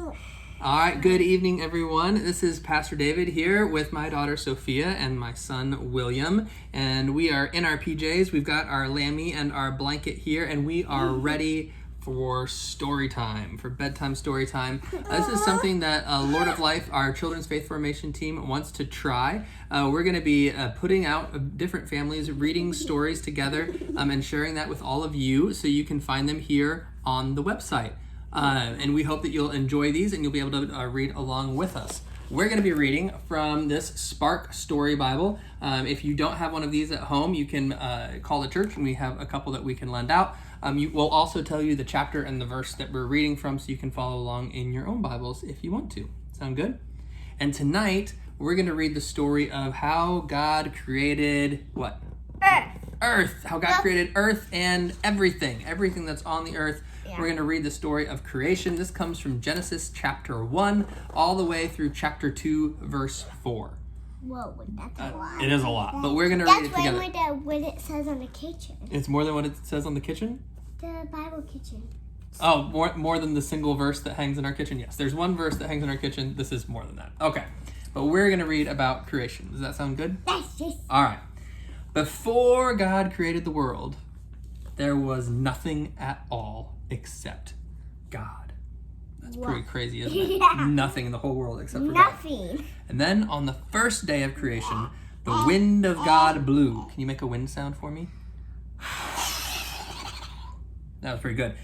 All right, good evening, everyone. This is Pastor David here with my daughter Sophia and my son William, and we are in our PJs. We've got our lammy and our blanket here, and we are ready for story time, for bedtime story time. This is something that Lord of Life, our children's faith formation team, wants to try. We're going to be putting out different families reading stories together and sharing that with all of you, so you can find them here on the website. And we hope that you'll enjoy these and you'll be able to read along with us. We're going to be reading from this Spark Story Bible. If you don't have one of these at home, you can call the church and we have a couple that we can lend out. We'll also tell you the chapter and the verse that we're reading from so you can follow along in your own Bibles if you want to. Sound good? And tonight, we're going to read the story of how God created what? Earth. How God created Earth and everything that's on the earth. Yeah. We're going to read the story of creation. This comes from Genesis chapter 1 all the way through chapter 2, verse 4. Whoa, that's a lot. It is a lot, but we're going to read it together. That's what it says on the kitchen. It's more than what it says on the kitchen? The Bible kitchen. Oh, more than the single verse that hangs in our kitchen? Yes, there's one verse that hangs in our kitchen. This is more than that. Okay, but we're going to read about creation. Does that sound good? Yes. All right. Before God created the world, there was nothing at all except God. That's pretty crazy, isn't it? Yeah. Nothing in the whole world except for God. Nothing. And then on the first day of creation, the wind of God blew. Can you make a wind sound for me? That was pretty good.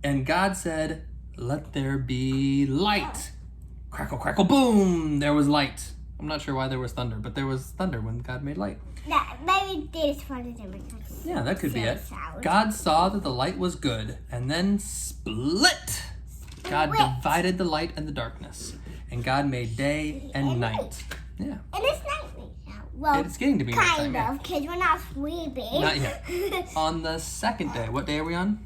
And God said, "Let there be light." Crackle, crackle, boom! There was light. I'm not sure why there was thunder, but there was thunder when God made light. Yeah, maybe they just wanted to make Yeah, that could be it. God saw that the light was good, and then split. God divided the light and the darkness, and God made day and night. Yeah. And it's night now. Well, it's getting to be kind nighttime, of, because we're not sleeping. Not yet. On the second day, what day are we on?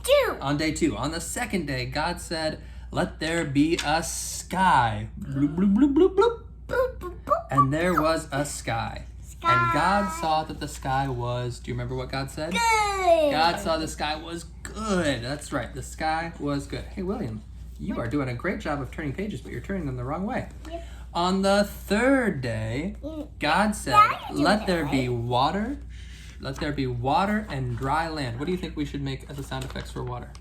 2. On day 2. On the second day, God said, "Let there be a sky." Bloop, bloop, bloop, bloop, bloop. Boop, boop, boop, and there was a sky. And God saw that the sky was, do you remember what God said? Good. God saw the sky was good. That's right, the sky was good. Hey, William, you are doing a great job of turning pages, but you're turning them the wrong way. Yep. On the third day, God said, "Let there be water. Let there be water and dry land." What do you think we should make as the sound effects for water?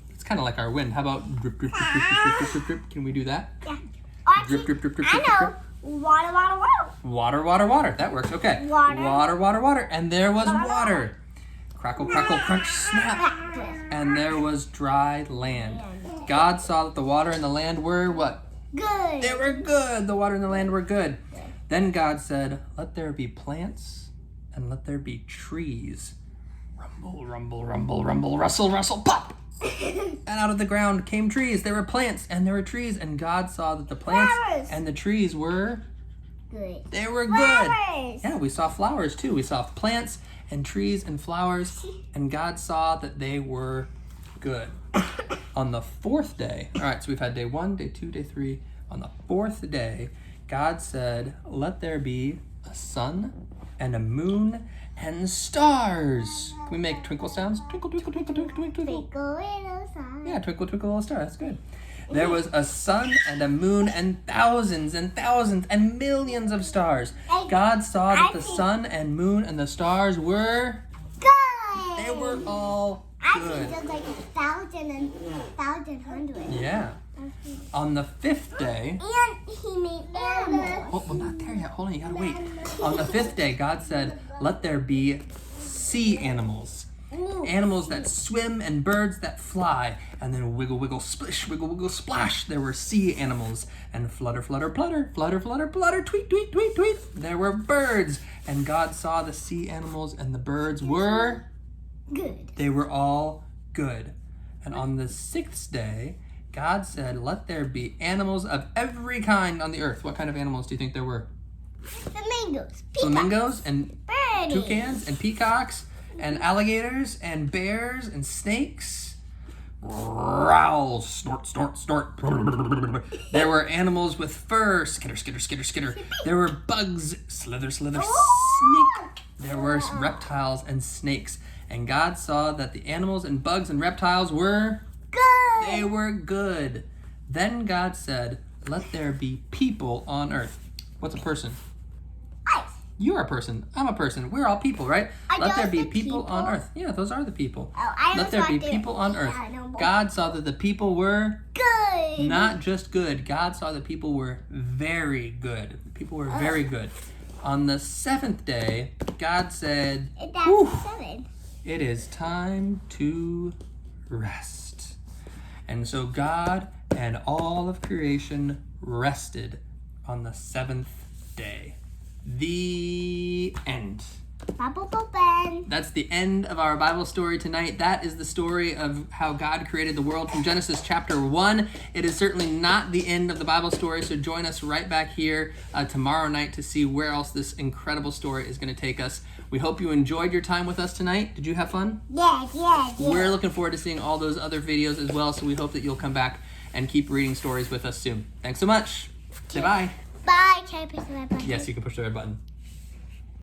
It's kind of like our wind. How about drip, drip, drip, drip, drip, drip, drip, drip? Can we do that? Yeah. Drip, drip, drip, drip, I drip, know. drip. Water. Water, water, water. That works. Okay. Water. And there was water. Crackle, crackle, crunch, snap. And there was dry land. God saw that the water and the land were what? Good. They were good. The water and the land were good. Then God said, "Let there be plants and let there be trees." Rumble, rumble, rumble, rumble, rustle, rustle, pop. And out of the ground came trees. There were plants and there were trees. And God saw that the plants and the trees were good. They were Flowers. good. Yeah, we saw flowers too. We saw plants and trees and flowers. And God saw that they were good. On the fourth day, all right, so we've had day 1, day 2, day 3. On the fourth day, God said, "Let there be a sun and a moon and stars." Can we make twinkle sounds? Twinkle, twinkle, twinkle, twinkle, twinkle, twinkle. Twinkle little star. Yeah, twinkle, twinkle, little star. That's good. There was a sun and a moon and thousands and millions of stars. God saw that the sun and moon and the stars were good. They were all I good. think there's like 1,000 and 1,100. Yeah. On the fifth day. And he made animals. Oh, we're not there yet. Hold on, you gotta wait. On the fifth day, God said, "Let there be sea animals." Animals that swim and birds that fly. And then wiggle, wiggle, splish, wiggle, wiggle, splash. There were sea animals. And flutter, flutter, flutter, flutter, flutter, flutter, tweet, tweet, tweet, tweet. There were birds. And God saw the sea animals and the birds were good. They were all good. And on the sixth day, God said, "Let there be animals of every kind on the earth." What kind of animals do you think there were? Flamingos. Peacocks. Flamingos and birdies. Toucans and peacocks and alligators and bears and snakes. Growl, snort, snort, snort. There were animals with fur, skitter, skitter, skitter, skitter. There were bugs, slither, slither, sneak. There were reptiles and snakes. And God saw that the animals and bugs and reptiles were good. They were good. Then God said, let there be people on earth. What's a person? Ice. You're a person. I'm a person. We're all people, right? Let there be people on earth. Yeah, those are the people. Let there be people on earth. God saw that the people were Good. not just good. God saw that people were very good. People were very good. On the seventh day, God said, That's 7. it is time to rest. And so God and all of creation rested on the seventh day. The end. Bible open. That's the end of our Bible story tonight. That is the story of how God created the world from Genesis chapter 1. It is certainly not the end of the Bible story, so join us right back here tomorrow night to see where else this incredible story is going to take us. We hope you enjoyed your time with us tonight. Did you have fun? Yeah. We're looking forward to seeing all those other videos as well, so we hope that you'll come back and keep reading stories with us soon. Thanks so much. Say bye. Bye. Can I push the red button? Yes, you can push the red button.